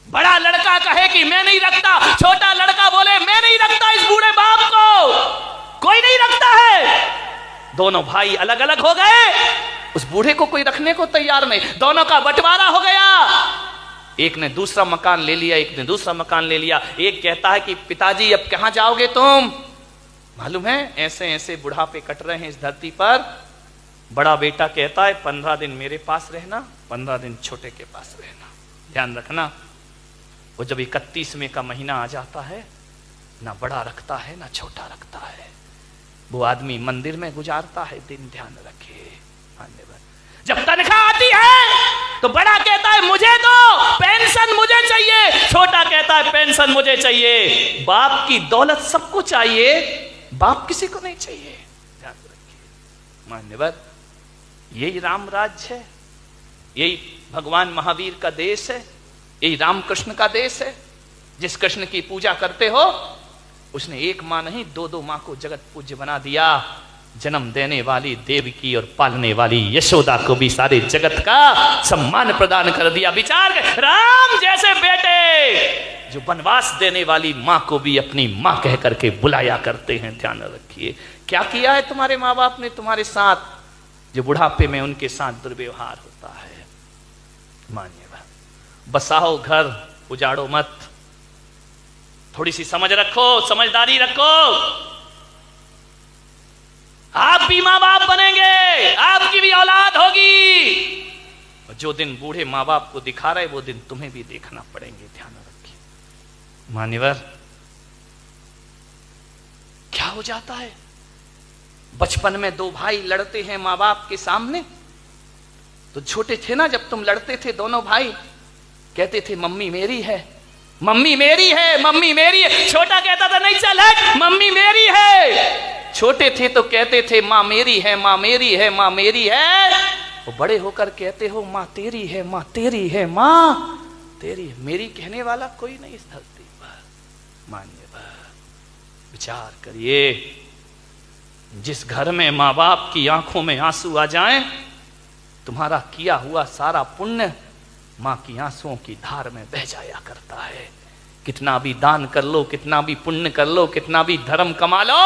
बड़ा लड़का कहे कि मैं नहीं रखता, छोटा लड़का बोले मैं नहीं रखता इस बूढ़े बाप को, कोई नहीं रखता है। दोनों भाई अलग अलग हो गए, उस बूढ़े को कोई रखने को तैयार नहीं, दोनों का बंटवारा हो गया। एक ने दूसरा मकान ले लिया, एक ने दूसरा मकान ले लिया। एक कहता है कि पिताजी अब कहां जाओगे तुम? मालूम है ऐसे ऐसे बुढ़ापे कट रहे हैं इस धरती पर। बड़ा बेटा कहता है 15 दिन मेरे पास रहना, 15 दिन छोटे के पास रहना। ध्यान रखना, वो जब 31वें का महीना आ जाता है, ना बड़ा रखता है ना छोटा रखता है, वो आदमी मंदिर में गुजारता है दिन। ध्यान रखे, जब तनख्वाह आती है तो बड़ा कहता है मुझे दो, पेंशन मुझे चाहिए, छोटा कहता है पेंशन मुझे चाहिए। बाप की दौलत सबको चाहिए, बाप किसी को नहीं चाहिए। ध्यान रखिए मान्यवर, यही राम राज्य है, यही भगवान महावीर का देश है, यही रामकृष्ण का देश है। जिस कृष्ण की पूजा करते हो उसने एक मां नहीं दो दो मां को जगत पूज्य बना दिया। जन्म देने वाली देवकी और पालने वाली यशोदा को भी सारे जगत का सम्मान प्रदान कर दिया। विचार कर, राम जैसे बेटे जो वनवास देने वाली मां को भी अपनी मां कह करके बुलाया करते हैं। ध्यान रखिए, क्या किया है तुम्हारे माँ बाप ने तुम्हारे साथ, जो बुढ़ापे में उनके साथ दुर्व्यवहार होता है। मान्यवर, बसाओ घर, उजाड़ो मत। थोड़ी सी समझ रखो, समझदारी रखो। आप भी मां बाप बनेंगे, आपकी भी औलाद होगी। और जो दिन बूढ़े मां बाप को दिखा रहे वो दिन तुम्हें भी देखना पड़ेंगे। ध्यान रखिए मान्यवर, क्या हो जाता है बचपन में दो भाई लड़ते हैं मां बाप के सामने। तो छोटे थे ना जब तुम लड़ते थे दोनों भाई, कहते थे मम्मी मेरी है, मम्मी मेरी है, मम्मी मेरी है। छोटा कहता था नहीं चल हट, मम्मी मेरी है। छोटे थे तो कहते थे मां मेरी है, मां मेरी है, मां मेरी है। और बड़े होकर कहते हो मां तेरी है, मां तेरी है, मां तेरी है। मेरी कहने वाला कोई नहीं इस धरती पर। मान्यवर, विचार करिए, जिस घर में मां बाप की आंखों में आंसू आ जाएं, तुम्हारा किया हुआ सारा पुण्य मां की आंसुओं की धार में बह जाया करता है। कितना भी दान कर लो, कितना भी पुण्य कर लो, कितना भी धर्म कमा लो,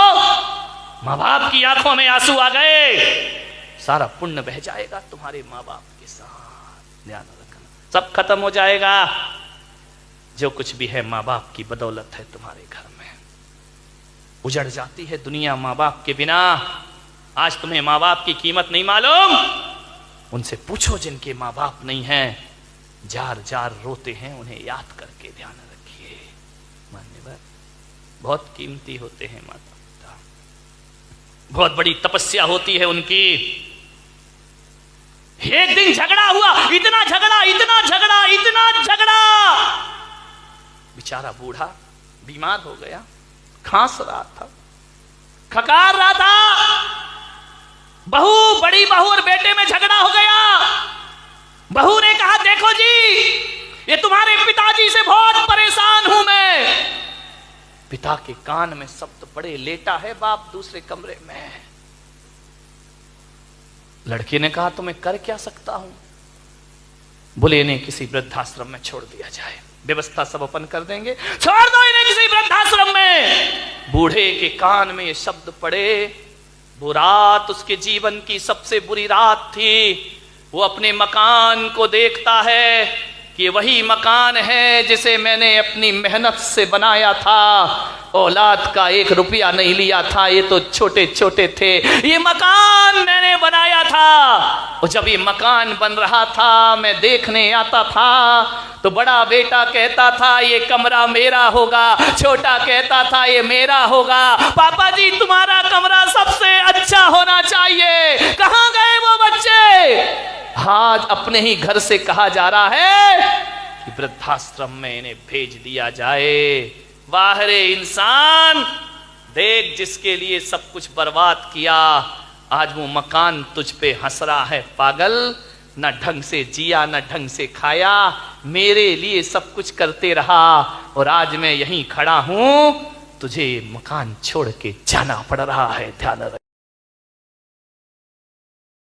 मां बाप की आंखों में आंसू आ गए, सारा पुण्य बह जाएगा तुम्हारे मां बाप के साथ। ध्यान रखना, सब खत्म हो जाएगा। जो कुछ भी है मां बाप की बदौलत है तुम्हारे घर में। उजड़ जाती है दुनिया मां बाप के बिना। आज तुम्हें मां बाप की कीमत नहीं मालूम, उनसे पूछो जिनके मां बाप नहीं है, जार जार रोते हैं उन्हें याद करके। ध्यान रखिए मान्यवर, बहुत कीमती होते हैं माता पिता, बहुत बड़ी तपस्या होती है उनकी। एक दिन झगड़ा हुआ, इतना झगड़ा, इतना झगड़ा, इतना झगड़ा, बेचारा बूढ़ा बीमार हो गया, खांस रहा था, खकार रहा था। बहू, बड़ी बहू और बेटे में झगड़ा हो गया। बहू ने कहा देखो जी, ये तुम्हारे पिताजी से बहुत परेशान हूं मैं। पिता के कान में शब्द पड़े, लेटा है बाप दूसरे कमरे में। लड़के ने कहा तो मैं कर क्या सकता हूं? बोले इन्हें किसी वृद्धाश्रम में छोड़ दिया जाए, व्यवस्था सब अपन कर देंगे, छोड़ दो इन्हें किसी वृद्धाश्रम में। बूढ़े के कान में ये शब्द पड़े। वो रात उसके जीवन की सबसे बुरी रात थी। वो अपने मकान को देखता है कि वही मकान है जिसे मैंने अपनी मेहनत से बनाया था। औलाद का 1 रुपया नहीं लिया था, ये तो छोटे छोटे थे। ये मकान मैंने बनाया था। और जब ये मकान बन रहा था, मैं देखने आता था, तो बड़ा बेटा कहता था ये कमरा मेरा होगा, छोटा कहता था ये मेरा होगा। पापा जी तुम्हारा कमरा सबसे अच्छा होना चाहिए। कहां गए वो बच्चे? आज अपने ही घर से कहा जा रहा है कि वृद्धाश्रम में इन्हें भेज दिया जाए। वाह रे इंसान, देख जिसके लिए सब कुछ बर्बाद किया, आज वो मकान तुझ पे हंस रहा है। पागल, न ढंग से जिया, न ढंग से खाया, मेरे लिए सब कुछ करते रहा, और आज मैं यहीं खड़ा हूं, तुझे मकान छोड़ के जाना पड़ रहा है। ध्यान रख।